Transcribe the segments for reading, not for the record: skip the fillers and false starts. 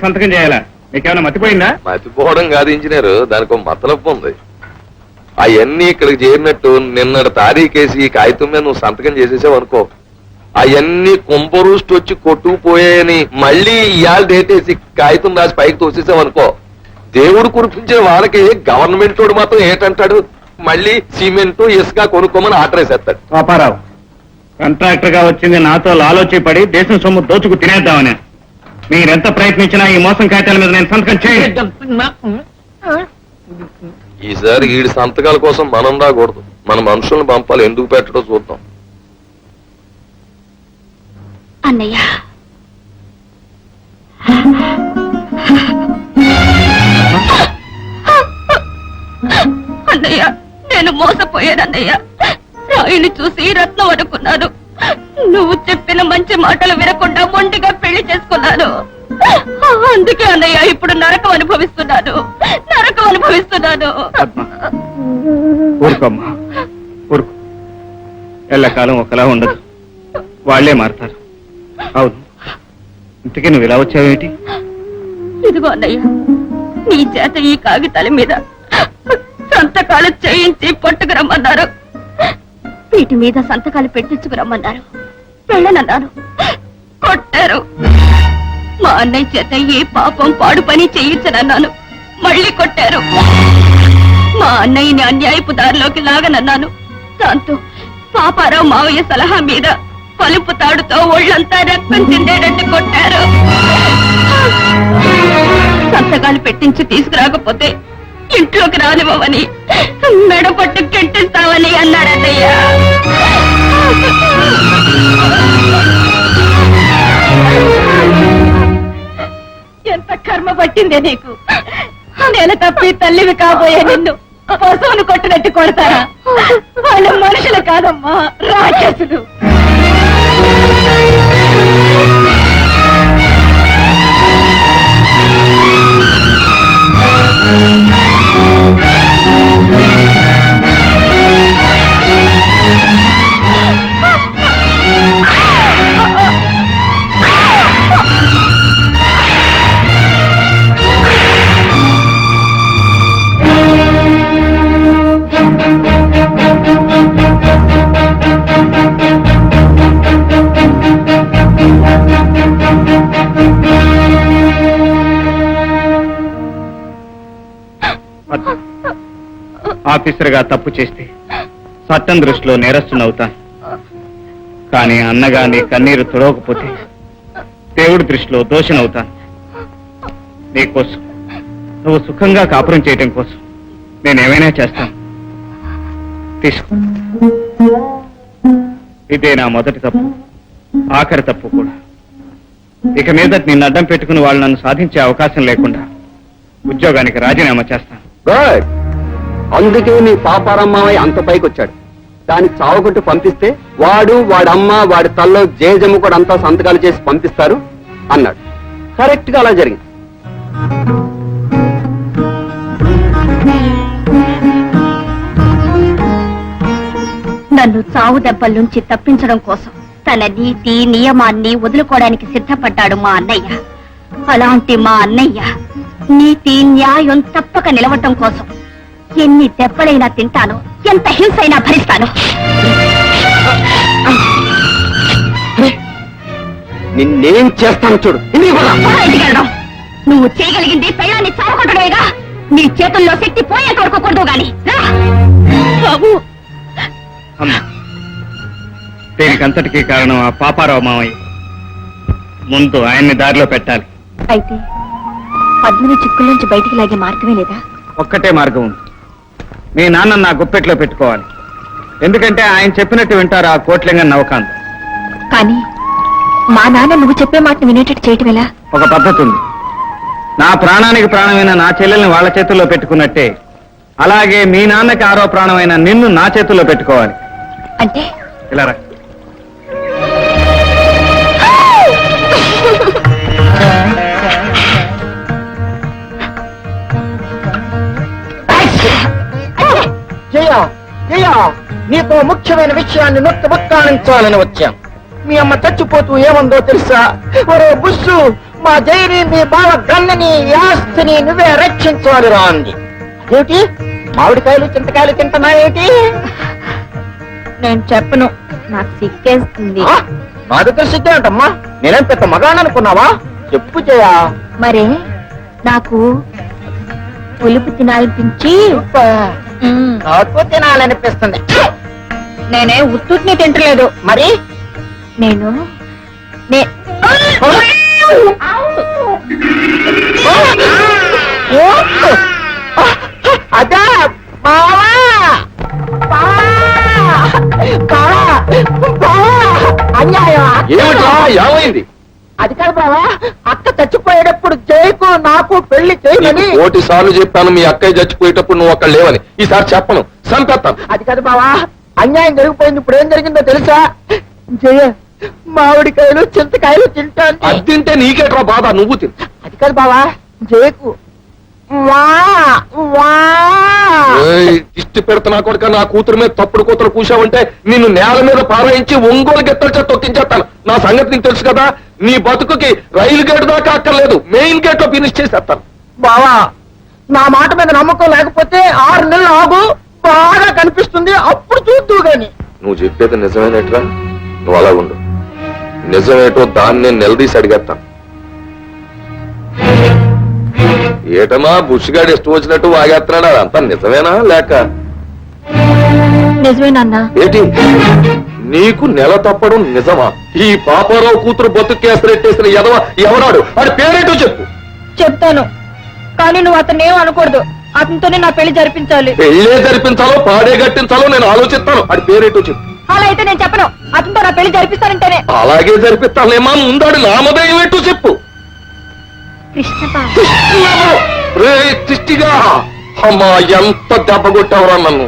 సంతకం చేయాలా? మీకేమైనా మతిపోయిందా? మతిపోవడం కాదు ఇంజనీర్, దానికి మతలపు ఉంది. అవన్నీ ఇక్కడికి చేరినట్టు నిన్నటి తారీఖేసి ఈ కాగితం మీద నువ్వు సంతకం చేసేసావు అనుకో, అవన్నీ కుంభరూస్ట్ వచ్చి కొట్టుకుపోయాయని మళ్ళీ ఇవాళ డేట్ వేసి కాగితం రాసి పైకి తోసేసావు అనుకో, దేవుడు కురిపించిన వాళ్ళకి గవర్నమెంట్ వాడు మాత్రం ఏంటంటాడు, మళ్ళీ సిమెంట్ ఇసుక కొనుక్కోమని ఆర్డర్ వేసేస్తాడు. పాపారావు, కాంట్రాక్టర్ గా వచ్చింది నాతో లాలోచి పడి దేశం సొమ్ము దోచుకు తినేద్దామని. మీరెంత ప్రయత్నించినా ఈ మోసం కాగితాల మీద నేను సంతకం చేయను. ఈసారి వీడి సంతకాల కోసం మనం రాకూడదు, మన మనుషులను పంపాలి. ఎందుకు పెట్టడో చూద్దాం. అన్నయ్య, అన్నయ్య, నేను మోసపోయానన్నయ్య. రాయిని చూసి రత్నం అనుకున్నాను. నువ్వు చెప్పిన మంచి మాటలు వినకుండా మొండిగా పెళ్లి చేసుకున్నాను. అందుకే అన్నయ్య ఇప్పుడు నరకం అనుభవిస్తున్నాను. ఊరుకోమ్మా, ఊరుకో. ఎల్లకాలం ఒకలా ఉండదు, వాళ్లే మారతారు. అవును, ఇంతకీ నువ్వు ఇలా వచ్చావేమిటి? ఇదిగో అన్నయ్య, నీ చేత ఈ కాగితాల మీద సంతకాలు చేయించి పట్టుకురమ్మన్నారు. వీటి మీద సంతకాలు పెట్టించుకురమ్మన్నారు. వెళ్ళనన్నాను, కొట్టారు. మా అన్నయ్య చేత ఏ పాపం పాడు పని చేయించనన్నాను, మళ్ళీ కొట్టారు. మా అన్నయ్యని అన్యాయపు దారిలోకి లాగనన్నాను. దాంతో పాపారావు మావయ్య సలహా మీద పలుపు తాడుతో ఒళ్ళంతా రక్తం చిందేటట్టు కొట్టారు. సంతకాలు పెట్టించి తీసుకురాకపోతే ఇంట్లోకి రానివ్వమని, మెడపట్టు కెట్టిస్తామని అన్నాడన్నయ్య. ఎంత కర్మ పట్టిందే నీకు. నెల తప్పి తల్లివి కాబోయే నిన్ను పశువును కొట్టినట్టు కొడతారా? వాళ్ళు మనుషులు కాదమ్మా, రాక్షసులు. ఆఫీసర్గా తప్పు చేస్తే చట్టం దృష్టిలో నేరస్తునవుతాను. కానీ అన్నగా నీ కన్నీరు తుడవకపోతే దేవుడి దృష్టిలో దోషనవుతాను. నీకోసం, నువ్వు సుఖంగా కాపురం చేయటం కోసం నేనేమైనా చేస్తాను. తీసుకో. ఇదే నా మొదటి తప్పు, ఆఖరి తప్పు కూడా. ఇక మీద నిన్ను అడ్డం పెట్టుకుని వాళ్ళు నన్ను సాధించే అవకాశం లేకుండా ఉద్యోగానికి రాజీనామా చేస్తాను. గుడ్. అందుకే నీ పాపారమ్మావయ్య అంత పైకి వచ్చాడు. దానికి చావగొట్టు పంపిస్తే వాడు, వాడమ్మ, వాడి తల్లో జేజమ్మ కూడా అంతా సంతకాలు చేసి పంపిస్తారు అన్నాడు. కరెక్ట్ గా అలా జరిగింది. నన్ను చావు దెబ్బల నుంచి తప్పించడం కోసం తన నీతి నియమాన్ని వదులుకోవడానికి సిద్ధపడ్డాడు మా అన్నయ్య. అలాంటి మా అన్నయ్య నీతి న్యాయం తప్పక నిలవటం కోసం ఎన్ని దెబ్బలైనా తింటాను, ఎంత హింసైనా భరిస్తాను. నిన్నేం చేస్తాను చూడు. నువ్వు చేయగలిగింది పెళ్ళాన్ని చావకొట్టడమేగా. నీ చేతుల్లో శక్తి పోయేంత వరకు కొడదు గాని. బాబు, దీనికంతటికీ కారణం ఆ పాపారావు మావయ్య. ముందు ఆయన్ని దారిలో పెట్టాలి. అయితే పద్మిని చిక్కుల్లోంచి బయటికి లాగే మార్గమే లేదా? ఒక్కటే మార్గం ఉంది. మీ నాన్న నా గుప్పెట్లో పెట్టుకోవాలి. ఎందుకంటే ఆయన చెప్పినట్టు వింటారు ఆ కోట్లింగం నవకాంత్. కానీ మా నాన్న నువ్వు చెప్పే మాటను వినేటట్టు చేయటం ఎలా? ఒక పద్ధతి ఉంది. నా ప్రాణానికి ప్రాణమైన నా చెల్లెల్ని వాళ్ళ చేతుల్లో పెట్టుకున్నట్టే అలాగే మీ నాన్నకి ఆరో ప్రాణమైన నిన్ను నా చేతుల్లో పెట్టుకోవాలి. అంటే ఇలా రా. నీతో ముఖ్యమైన విషయాన్ని నొక్కి బుక్కాణించాలని వచ్చాం. మీ అమ్మ చచ్చిపోతూ ఏమందో తెలుసా? ఒరే బుస్సు, మా జైని మీ బావ గన్నని ఈ ఆస్తిని నువ్వే రక్షించాలి రా అంది. అదేమిటి మామిడికాయలు చింతకాయలు తింటున్నాయేమిటి? నేను చెప్పను, నాకు సిగ్గేస్తుంది. ఆ? నా దగ్గర సిగ్గేంటమ్మా? నేనేం పెద్ద మగాణ్ అనుకున్నావా? చెప్పు చేయా. మరే నాకు పులుపు తినాలనిపించి నాకు తినాలనిపిస్తుంది. నేనే ఉత్తుని తింటలేదు. మరి నేను అదా బావా అన్యాయం. ఏమిటా ఏమైంది? అది కాదు బావా, అక్క చచ్చిపోయేటప్పుడు జైకు నాకు పెళ్లి చేయమని. కోటి సార్లు చెప్పాను మీ అక్కయ్య చచ్చిపోయేటప్పుడు నువ్వు అక్కడ లేవని. ఈసారి చెప్పను, సంపేస్తాను. అది కాదు బావా, అన్యాయం జరిగిపోయింది. ఇప్పుడు ఏం జరిగిందో తెలుసా? జయ మామిడికాయలు చింతకాయలు తింటాను. అది తింటే నీకేట్రా బాధ, నువ్వు తిను. అది కాదు బావా, జయకు వా వా ఏయ్, దిష్టి పెడుతున్నా కొడుక, నా కూతురు మీద తప్పుడు కూతురు కూసావంటే నిన్ను నేల మీద పారాయించి ఒంగోలు గెత్తలచే తొక్కించేస్తాను. నా సంగతి నీకు తెలుసు కదా. నీ బతుకుకి రైలు గేటు దాకా అక్కర్లేదు, మెయిన్ గేట్ లో ఫినిష్ చేసేస్తాను. బావా, నా మాట మీద నమ్మకం లేకపోతే 6 నెలలు ఆగు, బాగా కనిపిస్తుంది, అప్పుడు చూద్దు గాని. నువ్వు చెప్పేది నిజమేనేట్రా? నువ్వు అలా ఉండు. నిజమేటో దాన్ని నేను నిలదీసి అడిగేస్తాను. ఏటమా బుష్గాడు ఇష్టం వచ్చినట్టు వాగేస్తున్నాడు, అదంతా నిజమేనా లేక? నిజమేనన్నా. ఏంటి నీకు నెల తప్పడం నిజమా? ఈ పాపారావు కూతురు బతుకేసరెట్టేసిన ఎదవ ఎవరాడు? వాడి పేరేటో చెప్పు. చెప్తాను, కానీ నువ్వు అతను ఏం అనకూడదు. అతనితోనే నా పెళ్లి జరిపించాలి. పెళ్ళే జరిపించాలో పాడే గట్టించాలో నేను ఆలోచిస్తాను. వాడి పేరేటో చెప్పు. అలా అయితే నేను చెప్పను. అతనితో నా పెళ్లి జరిపిస్తానంటేనే. అలాగే జరిపిస్తానేమా, ముందాడు నామధేయం ఏంటో చెప్పు. తిష్టిగా అమ్మా, ఎంత దెబ్బ కొట్టావురా నన్ను.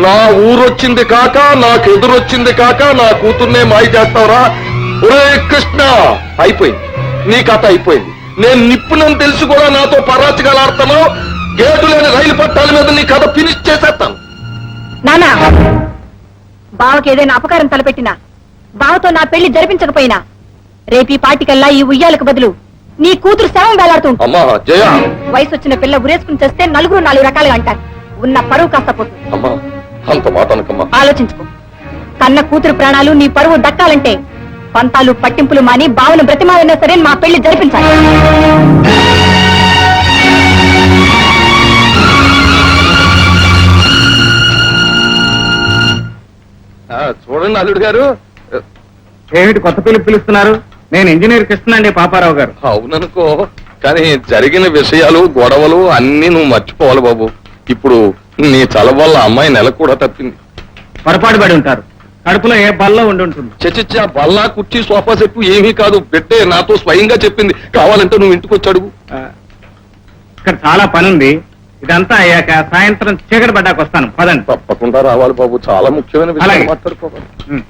నా ఊరొచ్చింది కాక, నాకు ఎదురొచ్చింది కాక, నా కూతుర్నే మాయ చేస్తావురా. ఒరే కృష్ణ, అయిపోయింది, నీ కథ అయిపోయింది. నేను నిప్పునని తెలిసి కూడా నాతో పరాచకాలాడుతాను. గేటు లేని రైలు పట్టాల మీద నీ కథ ఫినిష్ చేసేస్తాను. నానా, బావకి ఏదైనా అపకారం తలపెట్టినా, బావతో నా పెళ్లి జరిపించకపోయినా, రేపు ఈ పాటికల్లా ఈ ఉయ్యాలకు బదులు నీ కూతురు శవం వేలాడుతుంది. అమ్మా జయ, వయసు వచ్చిన పిల్ల ఉరేసుకుని చేస్తే నలుగురు 4 రకాలుగా అంటారు. ఉన్న పరువు కాస్త పోతుంది. అమ్మా అంత మాట అనకమ్మా. ఆలోచించుకో. కన్న కూతురు ప్రాణాలు నీ పరువు దక్కాలంటే పంతాలు పట్టింపులు మాని బావను బ్రతిమాలైనా సరే మా పెళ్లి జరిపించాలి. చూడండి అల్లుడు గారు. ఏమిటి కొత్త పిలుపు పిలుస్తున్నారు? నేను ఇంజనీర్ కృష్ణండి, పాపారావు గారు. అవుననుకో, కానీ జరిగిన విషయాలు గొడవలు అన్ని నువ్వు మర్చిపోవాలి బాబు. ఇప్పుడు నీ చల వల్ల అమ్మాయి నెల కూడా తప్పింది. పొరపాటు పడి ఉంటారు. కడుపులో ఏ బల్లో ఉండి ఉంటుంది. చచ్చిచ్చా బల్లా కుర్చీ సోఫా సెట్టు ఏమీ కాదు. పెట్టే నాతో స్వయంగా చెప్పింది. కావాలంటే నువ్వు ఇంటికి వచ్చి అడుగు. ఇక్కడ చాలా పని ఉంది. ఇదంతా అయ్యాక సాయంత్రం చీకటి పడ్డాక వస్తాను. పదండి. తప్పకుండా రావాలి బాబు, చాలా ముఖ్యమైన అలాగే. విషయం మాట్లాడుకోవాలి. ఉం.